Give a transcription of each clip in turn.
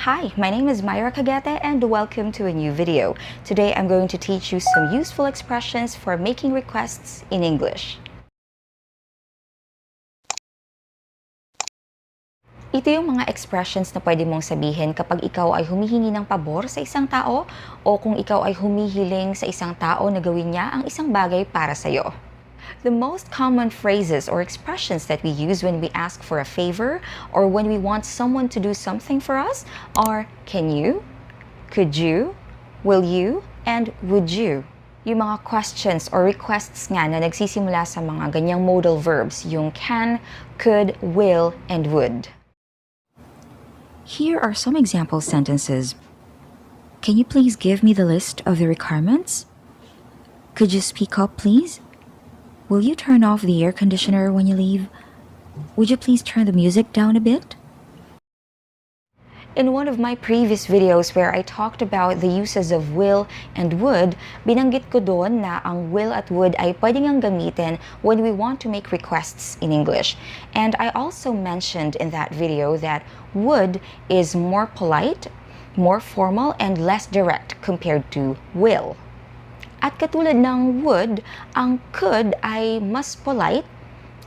Hi, my name is Myra and welcome to a new video. Today I'm going to teach you some useful expressions for making requests in English. Ito yung mga expressions na pwede mong sabihin kapag ikaw ay humihingi ng pabor sa isang tao o kung ikaw ay humihiling sa isang tao na gawin niya ang isang bagay para sa'yo. The most common phrases or expressions that we use when we ask for a favor or when we want someone to do something for us are can you, could you, will you, and would you. Yung mga questions or requests nga na nagsisimula sa mga ganyang modal verbs, yung can, could, will, and would. Here are some example sentences. Can you please give me the list of the requirements? Could you speak up, please? Will you turn off the air conditioner when you leave? Would you please turn the music down a bit? In one of my previous videos where I talked about the uses of will and would, binanggit ko doon na ang will at would ay pwedeng ang gamitin when we want to make requests in English. And I also mentioned in that video that would is more polite, more formal, and less direct compared to will. At katulad ng would, ang could ay mas polite,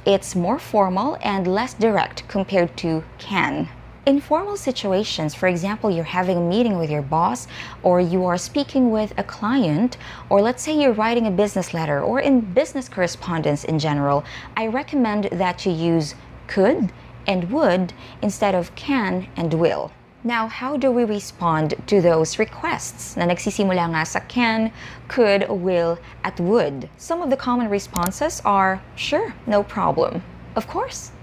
it's more formal and less direct compared to can. In formal situations, for example, you're having a meeting with your boss, or you are speaking with a client, or let's say you're writing a business letter, or in business correspondence in general, I recommend that you use could and would instead of can and will. Now, how do we respond to those requests na nagsisimula nga sa can, could, will, at would? Some of the common responses are, sure, no problem. Of course.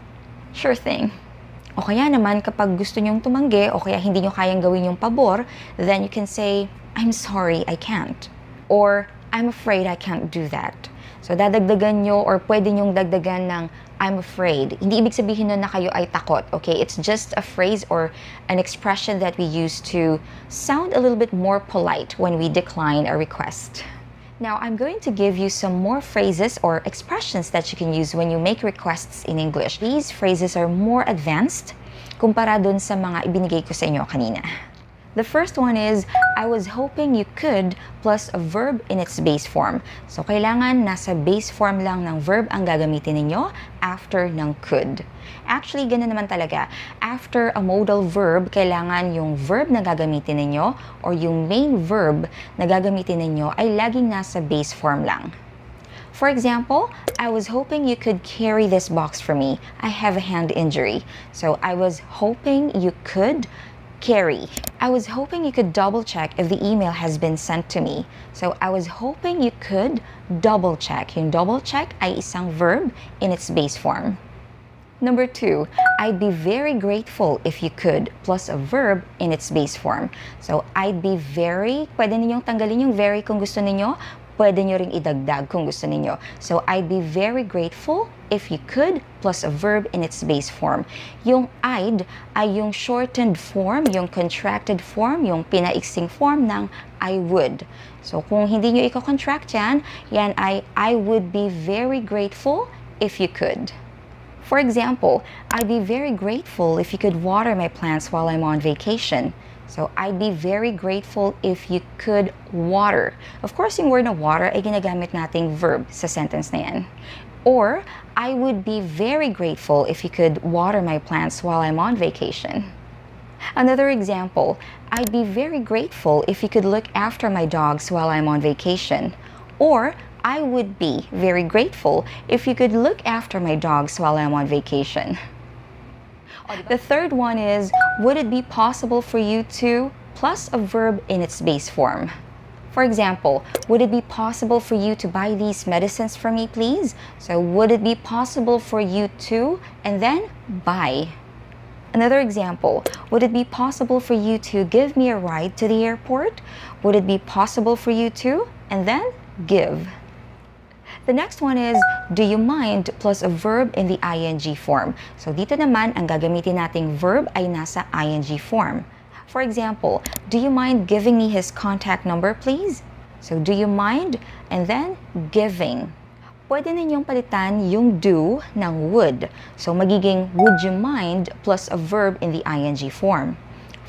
Sure thing. O kaya naman kapag gusto nyong tumanggi o kaya hindi nyo kayang gawin yung pabor, then you can say, I'm sorry, I can't. Or, I'm afraid I can't do that. So, dadagdagan nyo or pwede nyong dagdagan ng I'm afraid. Hindi ibig sabihin nun na kayo ay takot, okay? It's just a phrase or an expression that we use to sound a little bit more polite when we decline a request. Now, I'm going to give you some more phrases or expressions that you can use when you make requests in English. These phrases are more advanced kumpara dun sa mga ibinigay ko sa inyo kanina. The first one is, I was hoping you could plus a verb in its base form. So, kailangan nasa base form lang ng verb ang gagamitin ninyo after ng could. Actually, ganun naman talaga. After a modal verb, kailangan yung verb na gagamitin ninyo or yung main verb na gagamitin ninyo ay laging nasa base form lang. For example, I was hoping you could carry this box for me. I have a hand injury. So, I was hoping you could carry. I was hoping you could double check if the email has been sent to me. So, I was hoping you could double check. Yung double check ay isang verb in its base form. Number 2, I'd be very grateful if you could plus a verb in its base form. So, I'd be very, pwede ninyong tanggalin yung very kung gusto ninyo, pwede nyo ring idagdag kung gusto ninyo. So, I'd be very grateful if you could plus a verb in its base form. Yung I'd ay yung shortened form, yung contracted form, yung pinaiksing form ng I would. So, kung hindi nyo i-contract yan ay I would be very grateful if you could. For example, I'd be very grateful if you could water my plants while I'm on vacation. So, I'd be very grateful if you could water. Of course, yung word na water ay ginagamit nating verb sa sentence na yan. Or, I would be very grateful if you could water my plants while I'm on vacation. Another example, I'd be very grateful if you could look after my dogs while I'm on vacation. Or, I would be very grateful if you could look after my dogs while I'm on vacation. The third one is, would it be possible for you to plus a verb in its base form? For example, would it be possible for you to buy these medicines for me, please? So, would it be possible for you to, and then buy. Another example, would it be possible for you to give me a ride to the airport? Would it be possible for you to, and then give. The next one is, do you mind plus a verb in the ing form. So, dito naman, ang gagamitin nating verb ay nasa ing form. For example, do you mind giving me his contact number, please? So, do you mind? And then, giving. Pwede ninyong palitan yung do ng would. So, magiging, would you mind plus a verb in the ing form.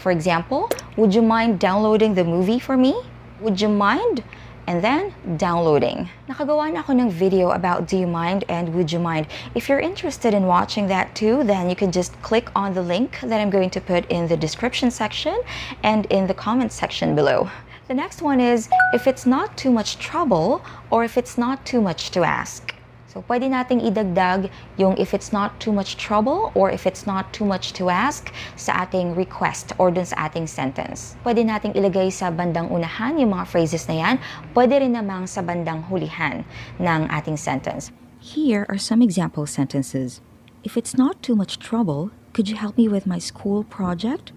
For example, would you mind downloading the movie for me? Would you mind? And then, downloading. Nakagawa na ako ng video about do you mind and would you mind. If you're interested in watching that too, then you can just click on the link that I'm going to put in the description section and in the comment section below. The next one is, if it's not too much trouble or if it's not too much to ask. So, pwede nating idagdag yung if it's not too much trouble or if it's not too much to ask sa ating request or dun sa ating sentence. Pwede nating ilagay sa bandang unahan yung mga phrases na yan. Pwede rin namang sa bandang hulihan ng ating sentence. Here are some example sentences. If it's not too much trouble, could you help me with my school project?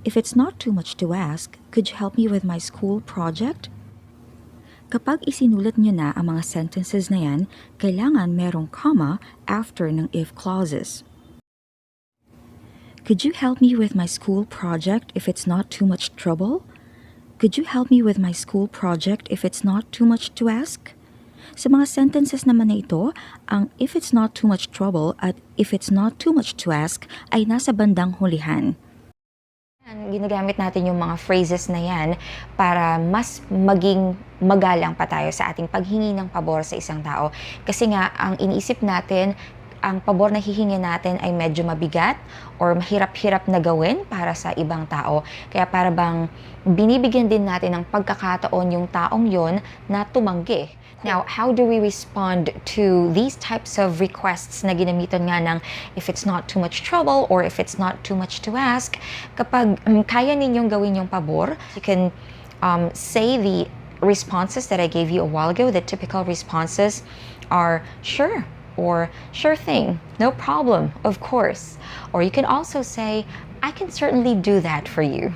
If it's not too much to ask, could you help me with my school project? Kapag isinulat nyo na ang mga sentences na yan, kailangan merong comma after ng if clauses. Could you help me with my school project if it's not too much trouble? Could you help me with my school project if it's not too much to ask? Sa mga sentences naman na ito, ang if it's not too much trouble at if it's not too much to ask ay nasa bandang hulihan. Ginagamit natin yung mga phrases na yan para mas maging magalang pa tayo sa ating paghingi ng pabor sa isang tao. Kasi nga, ang iniisip natin, ang pabor na hihingi natin ay medyo mabigat or mahirap-hirap na gawin para sa ibang tao. Kaya para bang binibigyan din natin ng pagkakataon yung taong yon na tumanggi. Now, how do we respond to these types of requests na ginamitan nga ng if it's not too much trouble or if it's not too much to ask? Kapag kaya ninyong gawin yung pabor, you can say the responses that I gave you a while ago. The typical responses are sure or sure thing, no problem, of course. Or you can also say, I can certainly do that for you.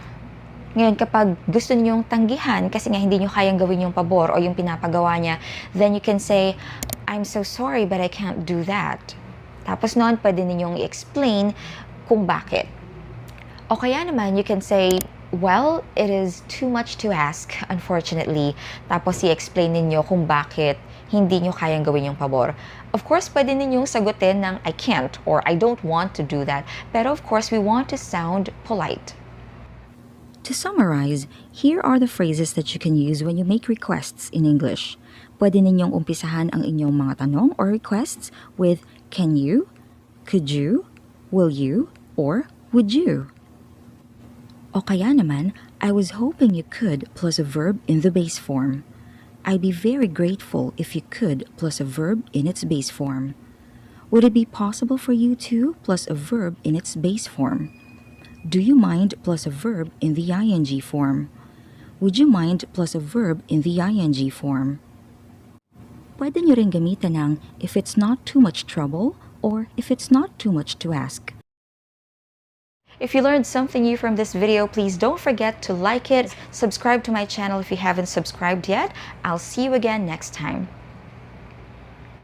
Ngayon, kapag gusto ninyong tanggihan kasi nga hindi nyo kayang gawin yung pabor o yung pinapagawa niya, then you can say, I'm so sorry but I can't do that. Tapos noon, pwede ninyong i-explain kung bakit. O kaya naman, you can say, well, it is too much to ask, unfortunately. Tapos i-explain ninyo kung bakit hindi nyo kayang gawin yung pabor. Of course, pwede ninyong sagutin ng I can't or I don't want to do that. Pero of course, we want to sound polite. To summarize, here are the phrases that you can use when you make requests in English. Pwede ninyong umpisahan ang inyong mga tanong or requests with can you, could you, will you, or would you. O kaya naman, I was hoping you could plus a verb in the base form. I'd be very grateful if you could plus a verb in its base form. Would it be possible for you to plus a verb in its base form? Do you mind plus a verb in the ing form? Would you mind plus a verb in the ing form? Pwede nyo rin gamitan ng if it's not too much trouble or if it's not too much to ask. If you learned something new from this video, please don't forget to like it, subscribe to my channel if you haven't subscribed yet. I'll see you again next time.